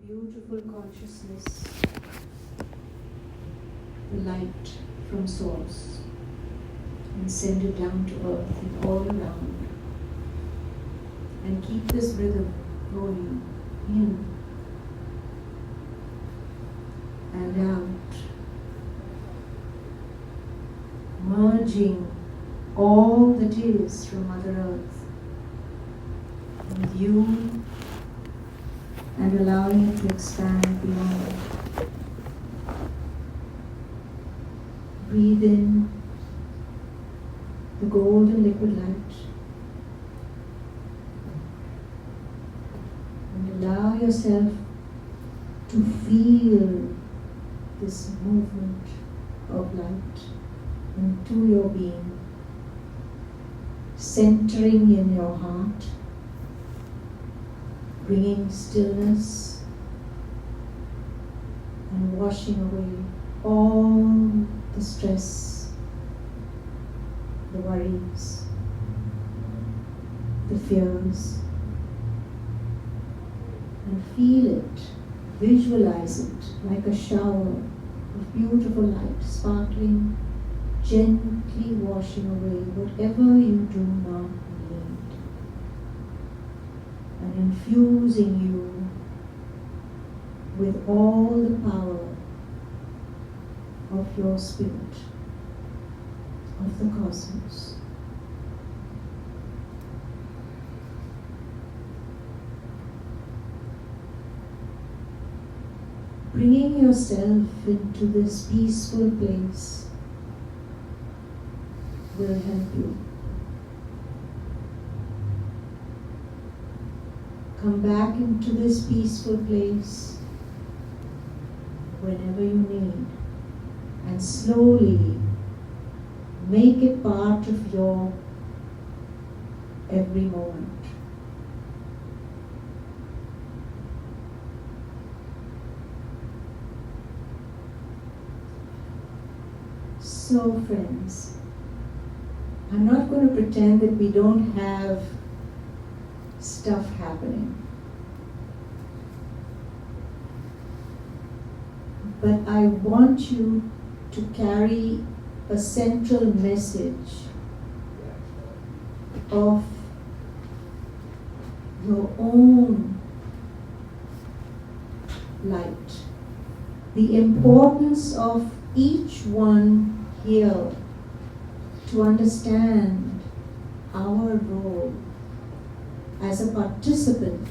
beautiful consciousness, the light from source, and send it down to earth and all around. And keep this rhythm going in and out, merging all that is from Mother Earth with you and allowing it to expand beyond. Breathe in the golden liquid light and allow yourself to feel this movement of light into your being, centering in your heart, bringing stillness and washing away all the stress, the worries, the fears, and feel it, visualize it like a shower of beautiful light, sparkling, gently washing away whatever you do not need, and infusing you with all the power of your spirit, of the cosmos. Bringing yourself into this peaceful place will help you. Come back into this peaceful place whenever you need, and slowly make it part of your every moment. So friends, I'm not going to pretend that we don't have stuff happening. But I want you to carry a central message of your own light. The importance of each one here to understand our role as a participant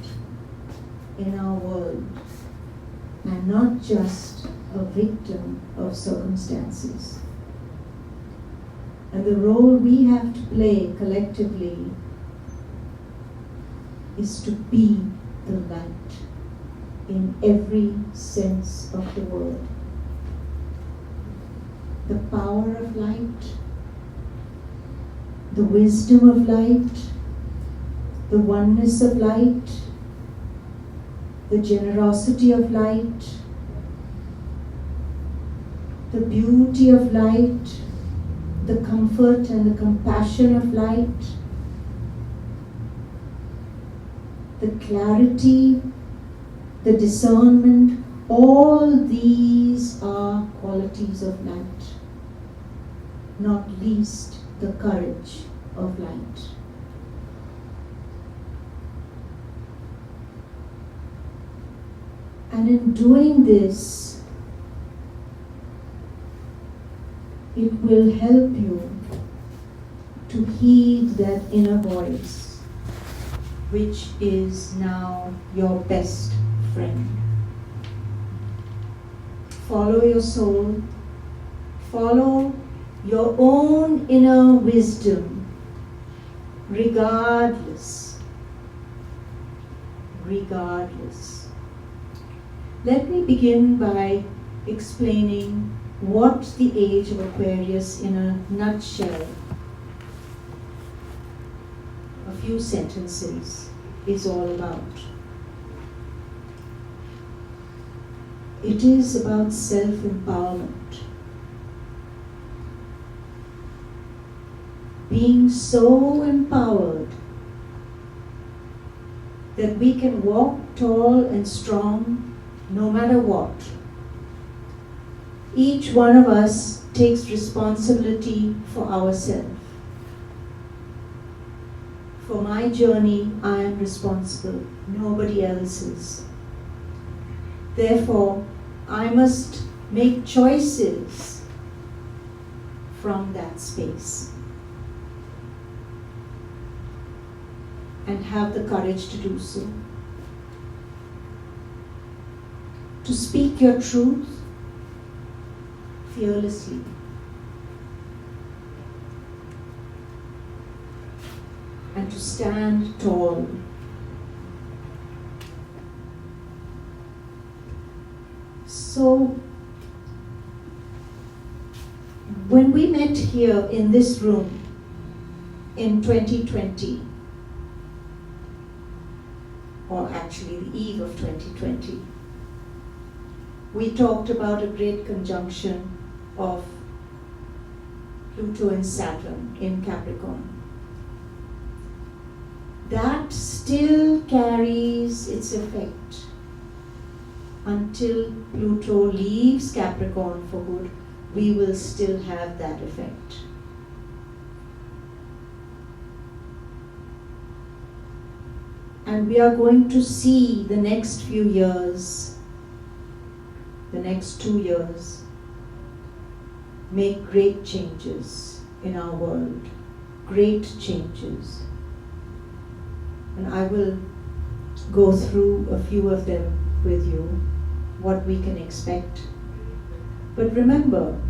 in our world and not just a victim of circumstances. And the role we have to play collectively is to be the light in every sense of the word. The power of light, the wisdom of light, the oneness of light, the generosity of light, the beauty of light, the comfort and the compassion of light, the clarity, the discernment, all these are qualities of light, not least the courage of light. And in doing this, it will help you to heed that inner voice, which is now your best friend. Follow your soul, follow your own inner wisdom, regardless. Let me begin by explaining what the age of Aquarius in a nutshell, a few sentences, is all about. It is about self-empowerment. Being so empowered that we can walk tall and strong no matter what. Each one of us takes responsibility for ourselves. For my journey, I am responsible, nobody else is. Therefore, I must make choices from that space and have the courage to do so. To speak your truth fearlessly. And to stand tall. So, when we met here in this room in 2020, or actually the eve of 2020, we talked about a great conjunction of Pluto and Saturn in Capricorn. That still carries its effect until Pluto leaves Capricorn for good. We will still have that effect. And we are going to see the next few years, the next 2 years, make great changes in our world. Great changes. And I will go through a few of them with you, what we can expect. But remember,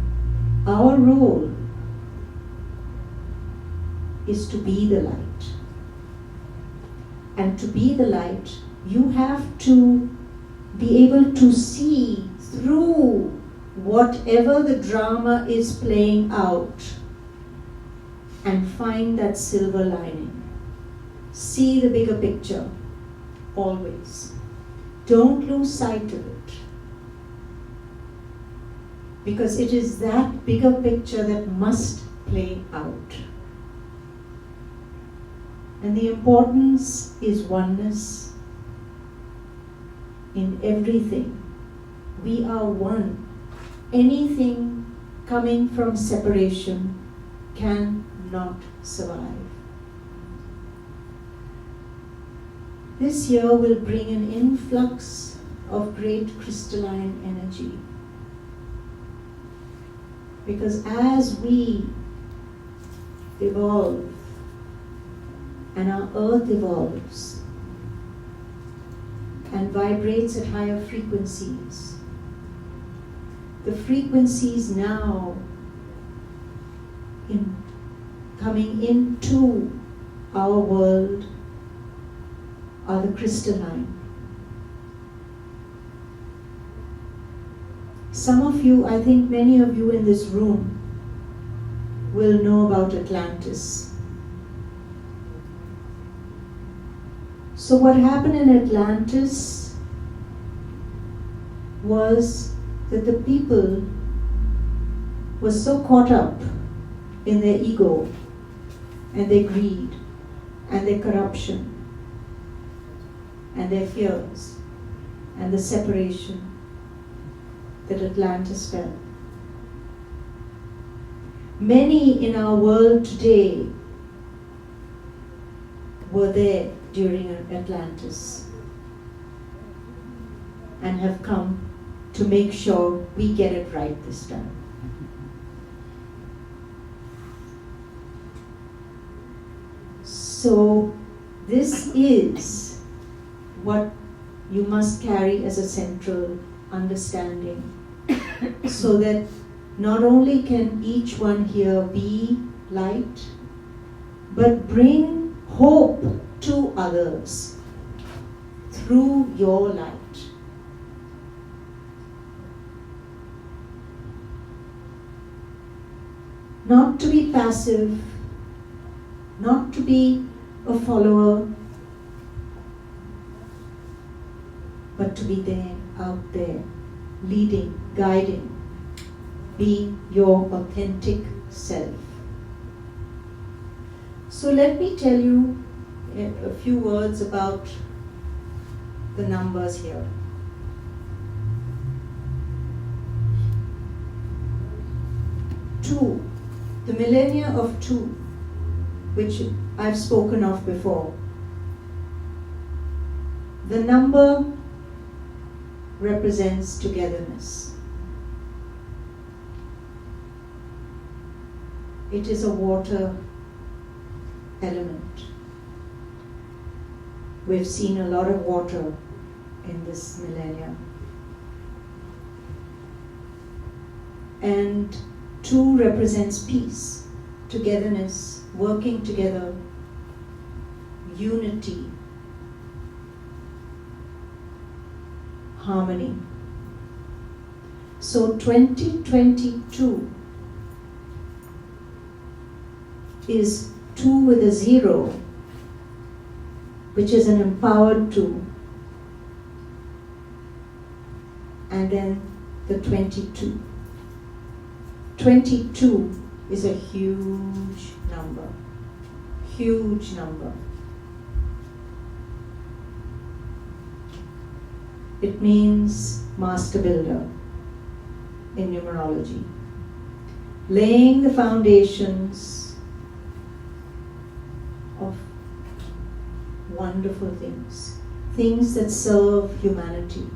our role is to be the light. And to be the light, you have to be able to see through whatever the drama is playing out and find that silver lining. See the bigger picture, always. Don't lose sight of it. Because it is that bigger picture that must play out. And the importance is oneness in everything. We are one. Anything coming from separation cannot survive. This year will bring an influx of great crystalline energy. Because as we evolve and our earth evolves and vibrates at higher frequencies, the frequencies now coming into our world are the crystalline. Some of you, I think many of you in this room, will know about Atlantis. So what happened in Atlantis was that the people were so caught up in their ego and their greed and their corruption and their fears and the separation that Atlantis fell. Many in our world today were there during Atlantis and have come to make sure we get it right this time. So this is what you must carry as a central understanding, so that not only can each one here be light, but bring hope to others through your light. Not to be passive, not to be a follower, but to be there, out there, leading, guiding, being your authentic self. So let me tell you a few words about the numbers here. two, the millennia of two, which I've spoken of before. The number represents togetherness. It is a water element. We've seen a lot of water in this millennia. And 2 represents peace, togetherness, working together, unity, harmony. So 2022 is 2 with a 0, which is an empowered 2. And then the 22. 22 is a huge number. Huge number. It means master builder in numerology. Laying the foundations of wonderful things. Things that serve humanity.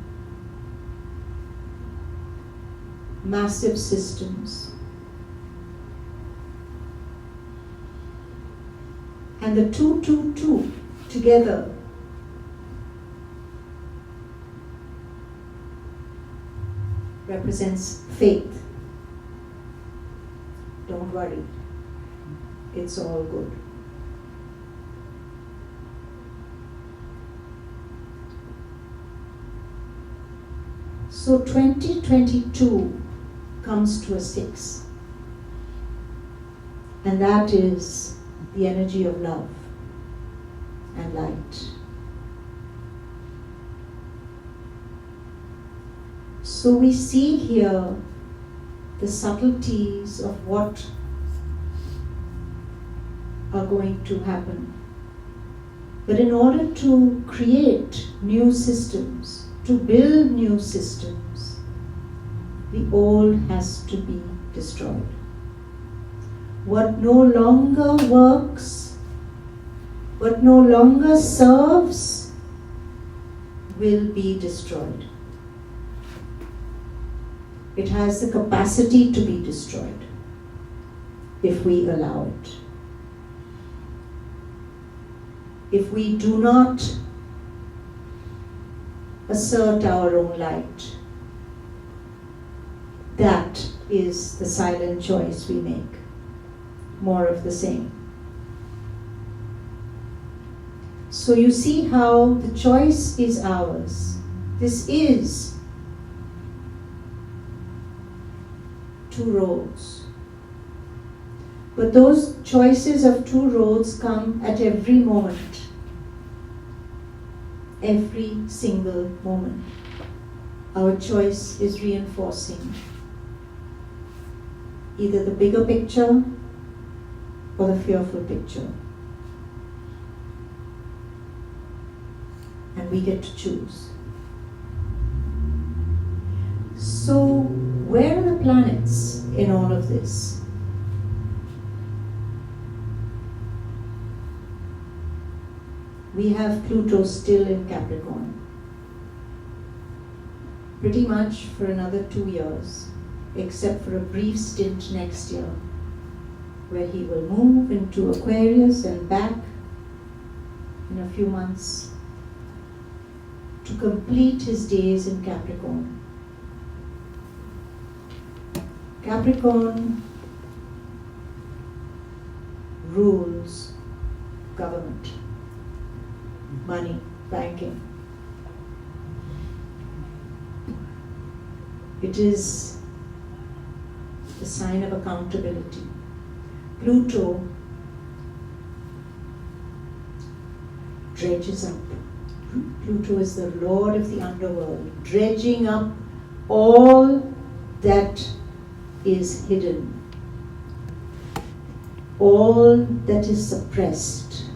Massive systems. And the 222 together represents faith. Don't worry, it's all good. So 2022 comes to a 6, and that is the energy of love and light. So we see here the subtleties of what are going to happen. But in order to create new systems, to build new systems, the old has to be destroyed. What no longer works, what no longer serves, will be destroyed. It has the capacity to be destroyed if we allow it. If we do not assert our own light, that is the silent choice we make. More of the same. So you see how the choice is ours. This is 2 roads. But those choices of 2 roads come at every moment. Every single moment. Our choice is reinforcing either the bigger picture or the fearful picture. And we get to choose. So, where are the planets in all of this? We have Pluto still in Capricorn. Pretty much for another 2 years, except for a brief stint next year, where he will move into Aquarius and back in a few months to complete his days in Capricorn. Capricorn rules government, money, banking. It is the sign of accountability. Pluto dredges up. Pluto is the lord of the underworld, dredging up all that is hidden, all that is suppressed,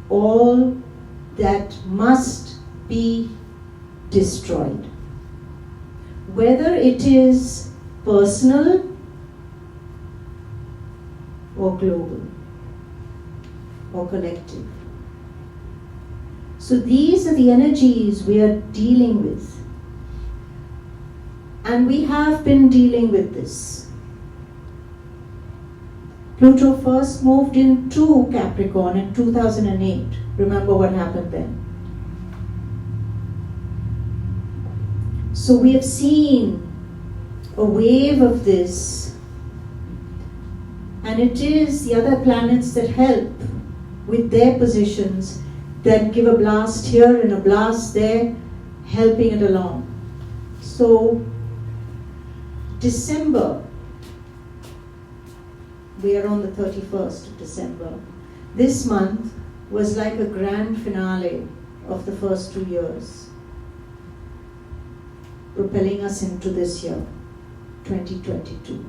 all that must be destroyed. Whether it is personal or global or collective. So these are the energies we are dealing with. And we have been dealing with this. Pluto first moved into Capricorn in 2008. Remember what happened then. So we have seen a wave of this, and it is the other planets that help with their positions that give a blast here and a blast there, helping it along. So December, we are on the 31st of December. This month was like a grand finale of the first 2 years, propelling us into this year, 2022.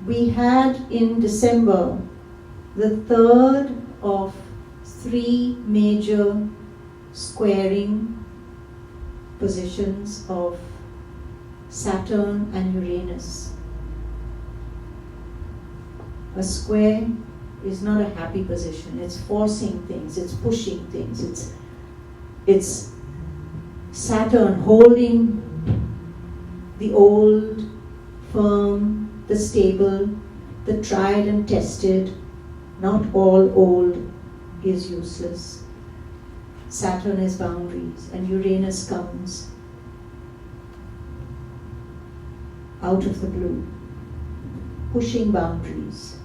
We had in December the third of 3 major squaring positions of Saturn and Uranus. A square is not a happy position. It's forcing things, it's pushing things, it's Saturn holding the old, firm, the stable, the tried and tested. Not all old is useless. Saturn is boundaries, and Uranus comes out of the blue, pushing boundaries,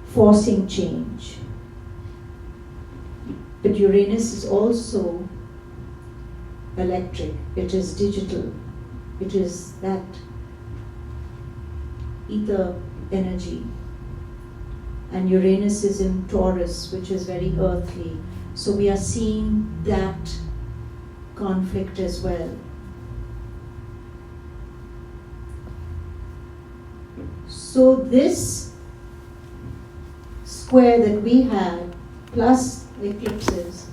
forcing change. But Uranus is also electric, it is digital, it is that ether energy. And Uranus is in Taurus, which is very earthly. So we are seeing that conflict as well. So this square that we had, plus eclipses,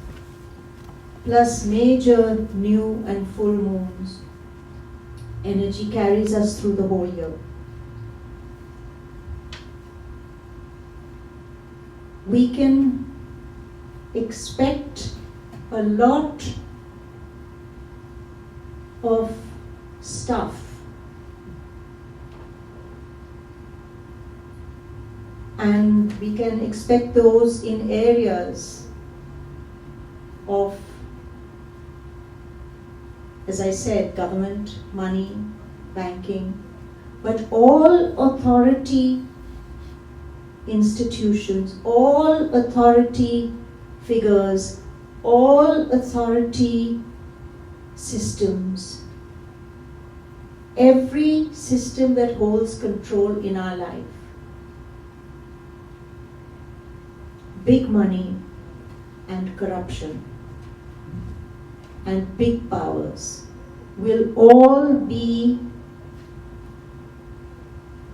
plus major new and full moons, energy carries us through the whole year. We can expect a lot of stuff. And we can expect those in areas of, as I said, government, money, banking, but all authority institutions, all authority figures, all authority systems, every system that holds control in our life. Big money and corruption and big powers will all be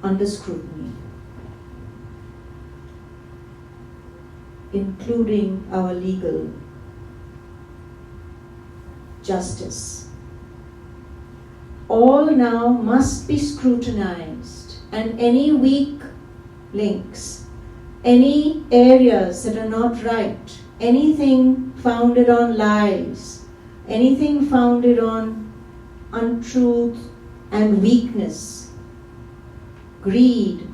under scrutiny, including our legal justice. All now must be scrutinized, and any weak links, any areas that are not right, anything founded on lies, anything founded on untruth and weakness, greed,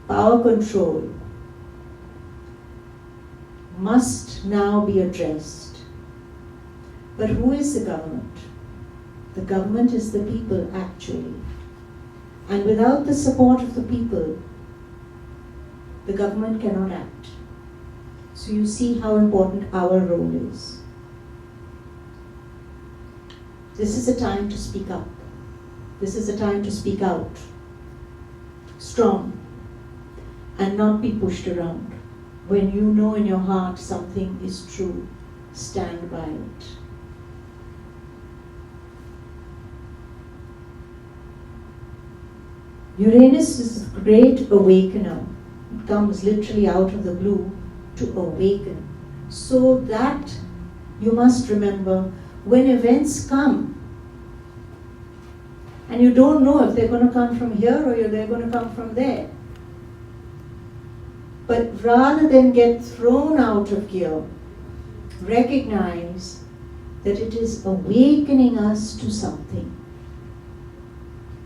power control, must now be addressed. But who is the government? The government is the people, actually. And without the support of the people, the government cannot act. So you see how important our role is. This is a time to speak up. This is a time to speak out. Strong. And not be pushed around. When you know in your heart something is true, stand by it. Uranus is a great awakener. It comes literally out of the blue to awaken. So that you must remember, when events come, And you don't know if they're going to come from here or they're going to come from there. But rather than get thrown out of gear, recognize that it is awakening us to something.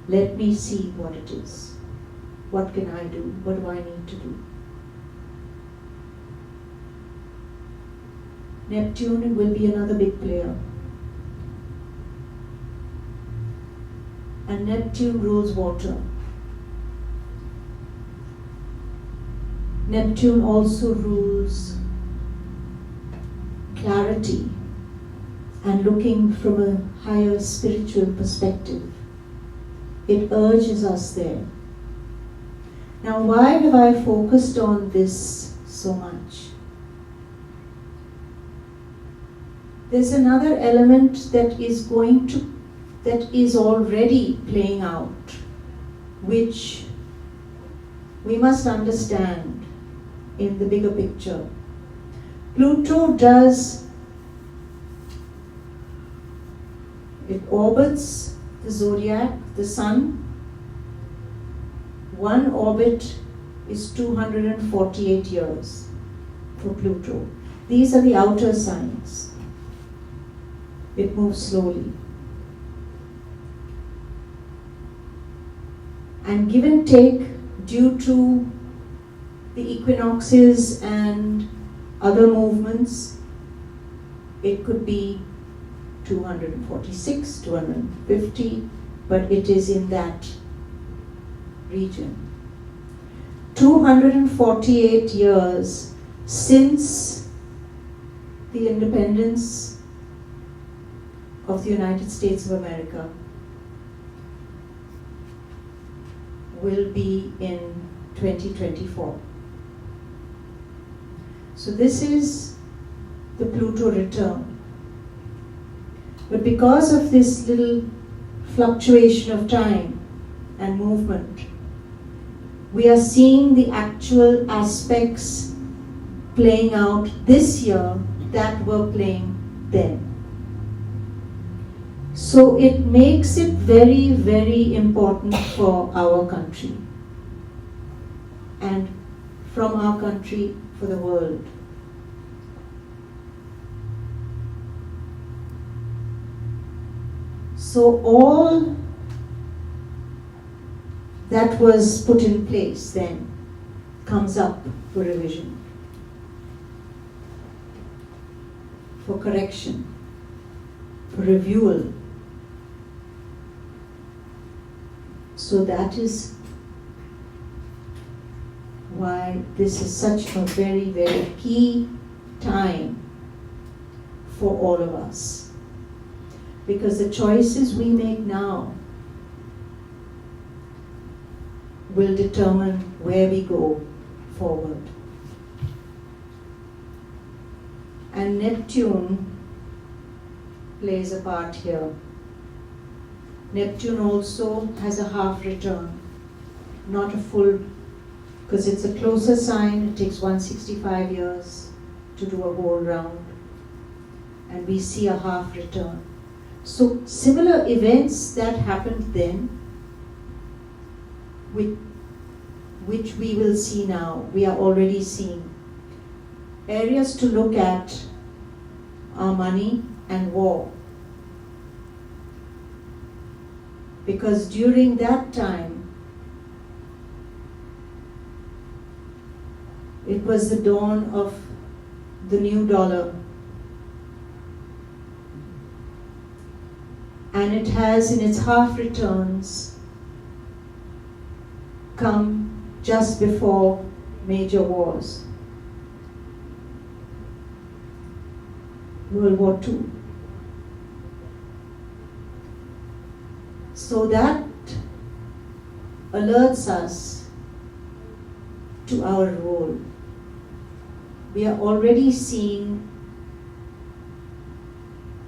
Let me see what it is. What can I do? What do I need to do? Neptune will be another big player. And Neptune rules water. Neptune also rules clarity and looking from a higher spiritual perspective. It urges us there. Now, why have I focused on this so much? There's another element that is already playing out, which we must understand in the bigger picture. Pluto it orbits the zodiac, the sun. One orbit is 248 years for Pluto. These are the outer signs. It moves slowly. And give and take, due to the equinoxes and other movements, it could be 246, 250, but it is in that region. 248 years since the independence of the United States of America will be in 2024. So this is the Pluto return. But because of this little fluctuation of time and movement, we are seeing the actual aspects playing out this year that were playing then. So it makes it very, very important for our country, and from our country for the world. So all that was put in place then comes up for revision, for correction, for review. So that is why this is such a very, very key time for all of us. Because the choices we make now will determine where we go forward. And Neptune plays a part here. Neptune also has a half return, not a full, because it's a closer sign. It takes 165 years to do a whole round, and we see a half return. So similar events that happened then, which we will see now, we are already seeing. Areas to look at are money and war. Because during that time, it was the dawn of the new dollar. And it has, in its half returns, come just before major wars. World War II. So that alerts us to our role. We are already seeing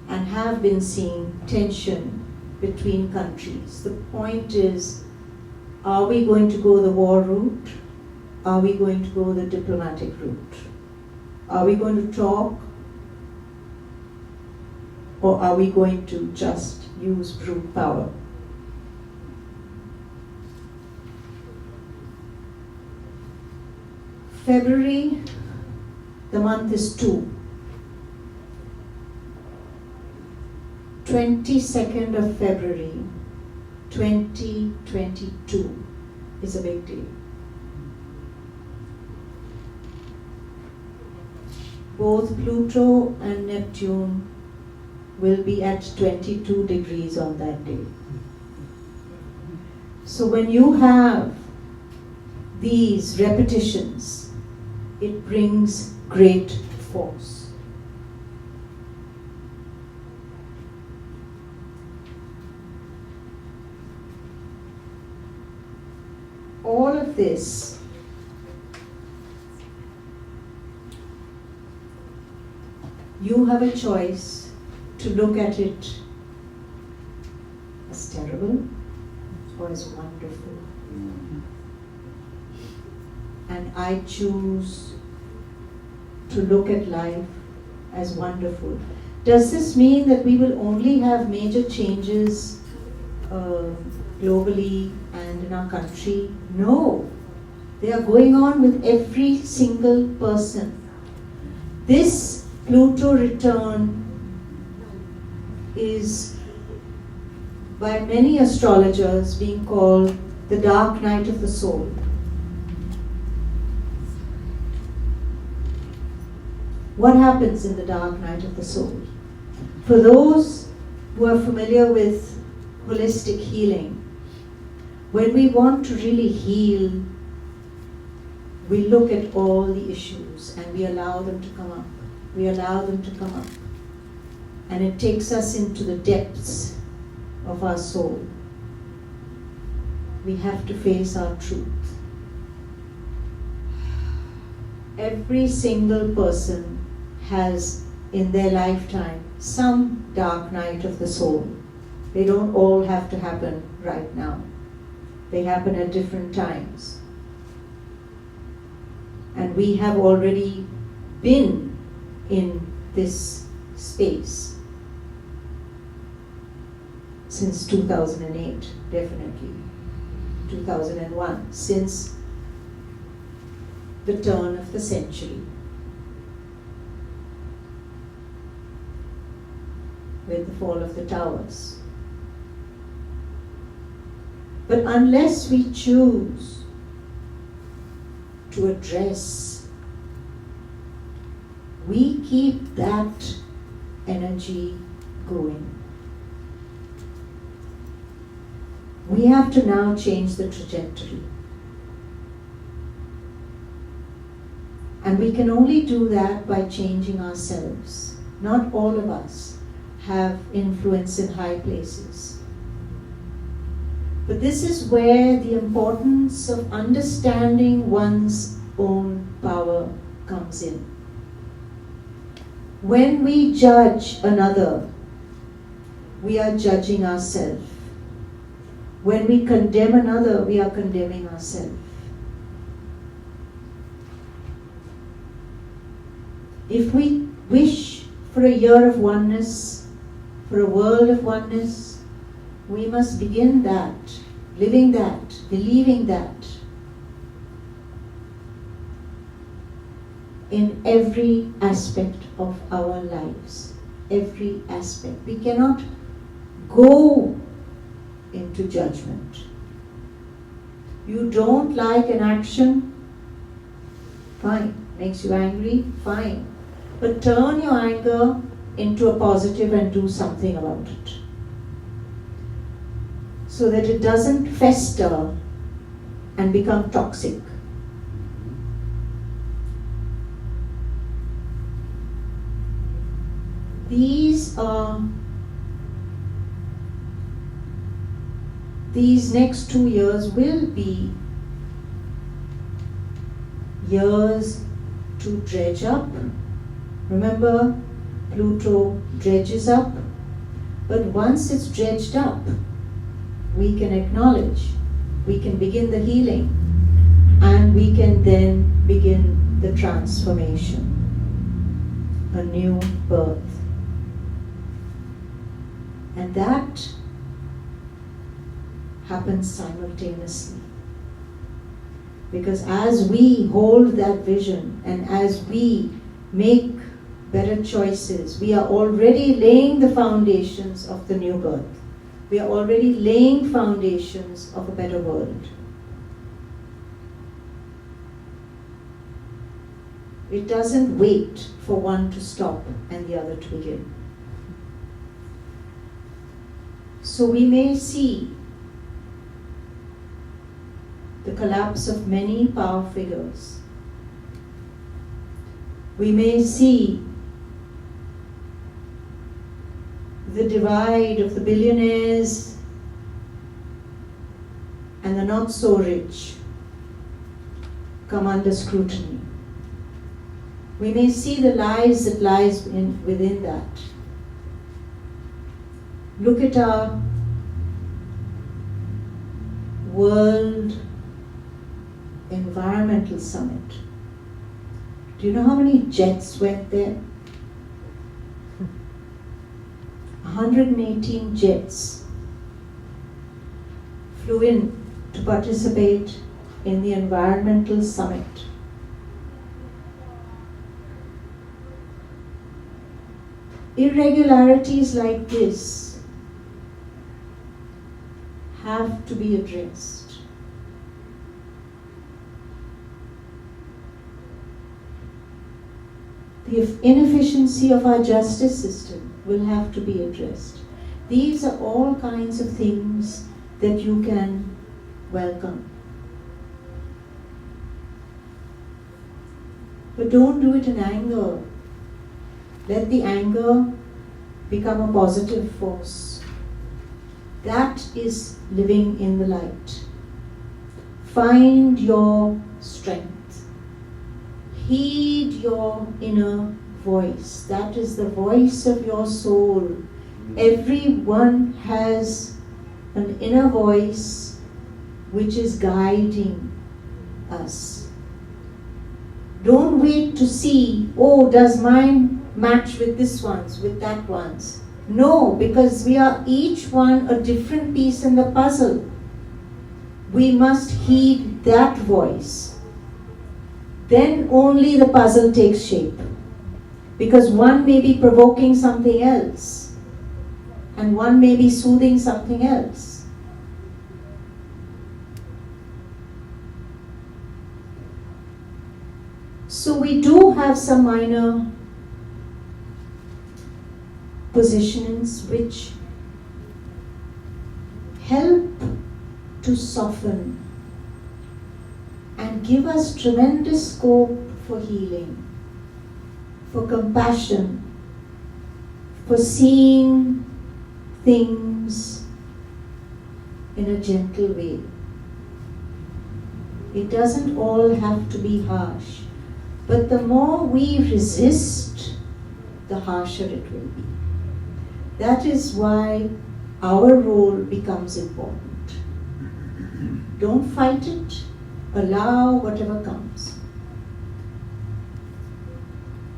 and have been seeing tension between countries. The point is, are we going to go the war route? Are we going to go the diplomatic route? Are we going to talk? Or are we going to just use brute power? February, the month is 2. 22nd of February, 2022 is a big day. Both Pluto and Neptune will be at 22 degrees on that day. So when you have these repetitions, it brings great force. All of this you have a choice to look at it as terrible or as wonderful. And I choose to look at life as wonderful. Does this mean that we will only have major changes globally and in our country? No. They are going on with every single person. This Pluto return is by many astrologers being called the dark night of the soul. What happens in the dark night of the soul? For those who are familiar with holistic healing, when we want to really heal, we look at all the issues and we allow them to come up. We allow them to come up. And it takes us into the depths of our soul. We have to face our truth. Every single person has in their lifetime some dark night of the soul. They don't all have to happen right now. They happen at different times. And we have already been in this space since 2008, definitely. 2001, since the turn of the century. With the fall of the towers. But unless we choose to address, we keep that energy going. We have to now change the trajectory. And we can only do that by changing ourselves. Not all of us have influence in high places. But this is where the importance of understanding one's own power comes in. When we judge another, we are judging ourselves. When we condemn another, we are condemning ourselves. If we wish for a year of oneness, for a world of oneness, we must begin that, living that, believing that in every aspect of our lives. Every aspect. We cannot go into judgment. You don't like an action? Fine. Makes you angry? Fine. But turn your anger into a positive and do something about it. So that it doesn't fester and become toxic. These next 2 years will be years to dredge up. Remember, Pluto dredges up, but once it's dredged up, we can acknowledge, we can begin the healing, and we can then begin the transformation, a new birth. And that happens simultaneously. Because as we hold that vision and as we make better choices, we are already laying the foundations of the new birth. We are already laying foundations of a better world. It doesn't wait for one to stop and the other to begin. So we may see the collapse of many power figures. We may see the divide of the billionaires and the not so rich come under scrutiny. We may see the lies that lies within that. Look at our World Environmental Summit. Do you know how many jets went there? 118 jets flew in to participate in the Environmental Summit. Irregularities like this have to be addressed. The inefficiency of our justice system will have to be addressed. These are all kinds of things that you can welcome. But don't do it in anger. Let the anger become a positive force. That is living in the light. Find your strength. Heed your inner voice. That is the voice of your soul. Everyone has an inner voice which is guiding us. Don't wait to see, oh, does mine match with this one's, with that one's? No, because we are each one a different piece in the puzzle. We must heed that voice. Then only the puzzle takes shape. Because one may be provoking something else, and one may be soothing something else. So we do have some minor positions which help to soften and give us tremendous scope for healing, for compassion, for seeing things in a gentle way. It doesn't all have to be harsh, but the more we resist, the harsher it will be. That is why our role becomes important. Don't fight it. Allow whatever comes.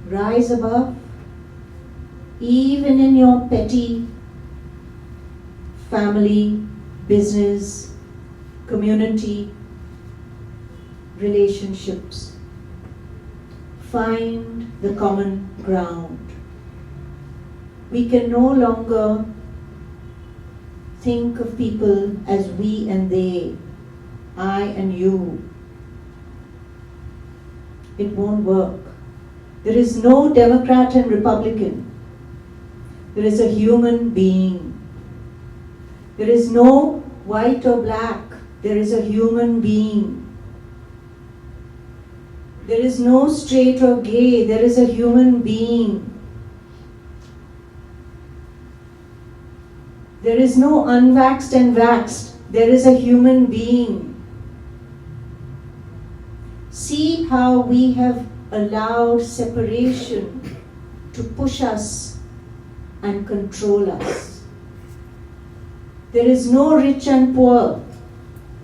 Rise above, even in your petty family, business, community, relationships. Find the common ground. We can no longer think of people as we and they, I and you. It won't work. There is no Democrat and Republican. There is a human being. There is no white or black. There is a human being. There is no straight or gay. There is a human being. There is no unvaxxed and vaxxed. There is a human being. See how we have allowed separation to push us and control us. There is no rich and poor.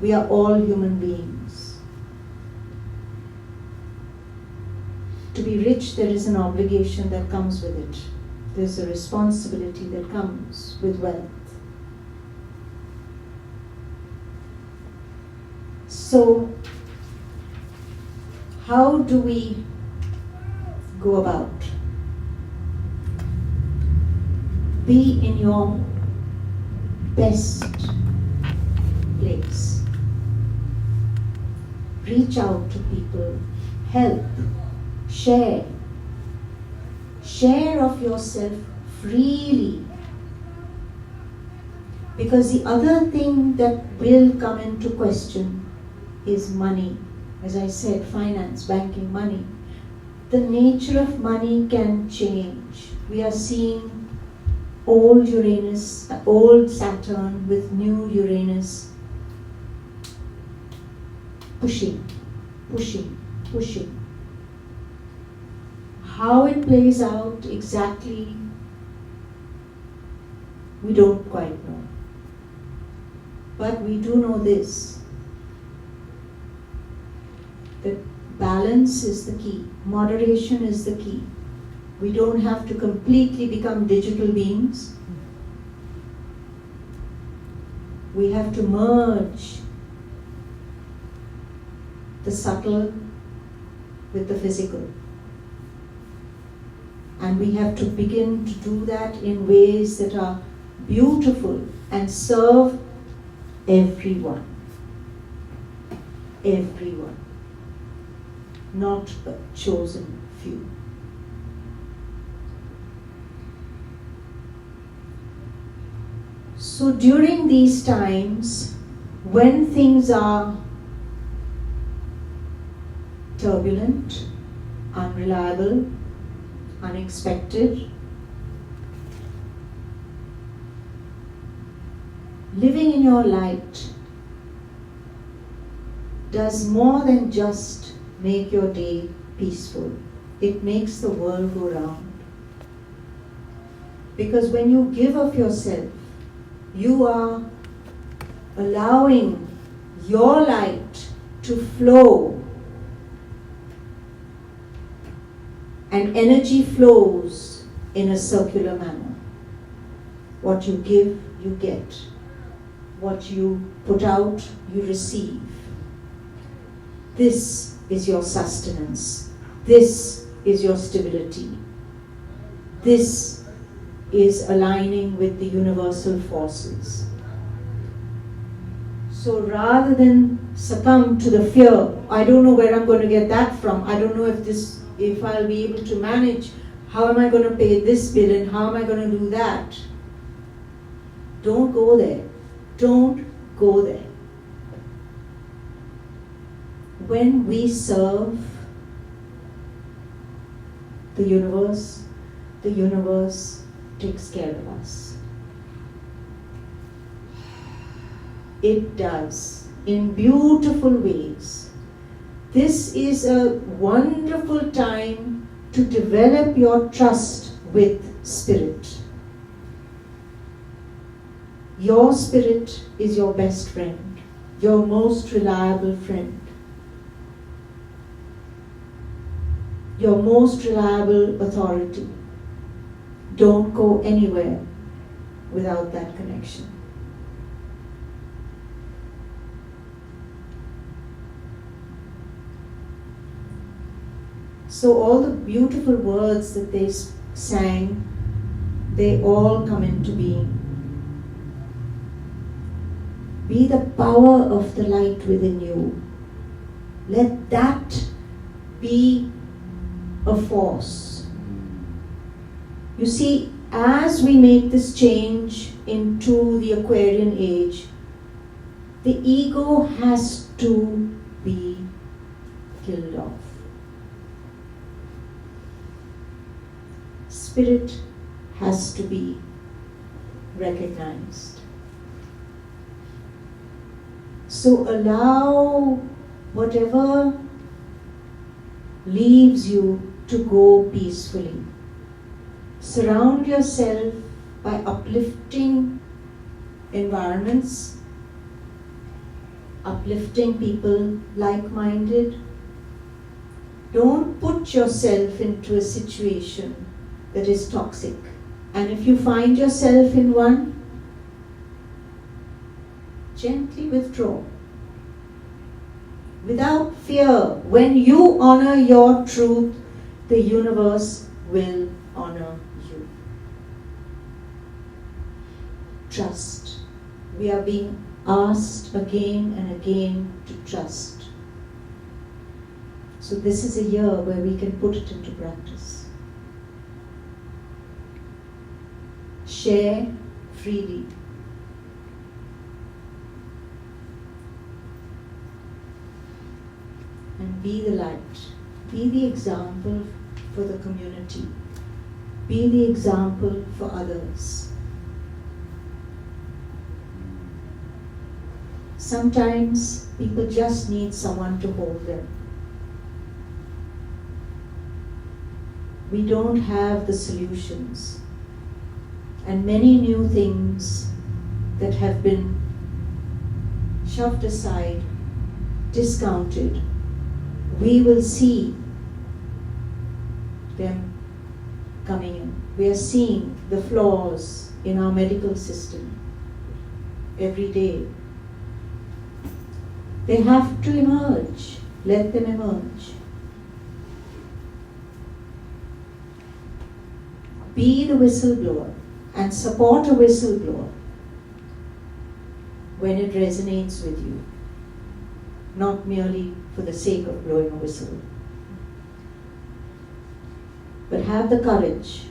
We are all human beings. To be rich, there is an obligation that comes with it. There's a responsibility that comes with wealth. So, How do we go about? Be in your best place. Reach out to people, help, share. Share of yourself freely. Because the other thing that will come into question is money. As I said, finance, banking, money. The nature of money can change. We are seeing old Uranus, old Saturn with new Uranus pushing. How it plays out exactly, we don't quite know. But we do know this, that balance is the key, moderation is the key. We don't have to completely become digital beings. We have to merge the subtle with the physical. And we have to begin to do that in ways that are beautiful and serve everyone. Everyone. Not a chosen few. So during these times, when things are turbulent, unreliable, unexpected, living in your light does more than just make your day peaceful. It makes the world go round. Because when you give of yourself, you are allowing your light to flow, and energy flows in a circular manner. What you give, you get. What you put out, you receive. This is your sustenance. This is your stability. This is aligning with the universal forces. So rather than succumb to the fear, I don't know where I'm going to get that from, I don't know if I'll be able to manage, how am I going to pay this bill and how am I going to do that? Don't go there. Don't go there. When we serve the universe takes care of us. It does, in beautiful ways. This is a wonderful time to develop your trust with spirit. Your spirit is your best friend, your most reliable friend, your most reliable authority. Don't go anywhere without that connection. So all the beautiful words that they sang, they all come into being. Be the power of the light within you. Let that be a force. You see, as we make this change into the Aquarian age, the ego has to be killed off. Spirit has to be recognized. So allow whatever leaves you to go peacefully. Surround yourself by uplifting environments, uplifting people like-minded. Don't put yourself into a situation that is toxic. And if you find yourself in one, gently withdraw. without fear. When you honor your truth, the universe will honor you. Trust. We are being asked again and again to trust. So this is a year where we can put it into practice. Share freely. And be the light. Be the example for the community. Be the example for others. Sometimes people just need someone to hold them. We don't have the solutions. And many new things that have been shoved aside, discounted, we will see them coming in. We are seeing the flaws in our medical system every day. They have to emerge. Let them emerge. Be the whistleblower and support a whistleblower when it resonates with you, not merely for the sake of blowing a whistle. But have the courage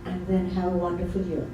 and then have a wonderful year.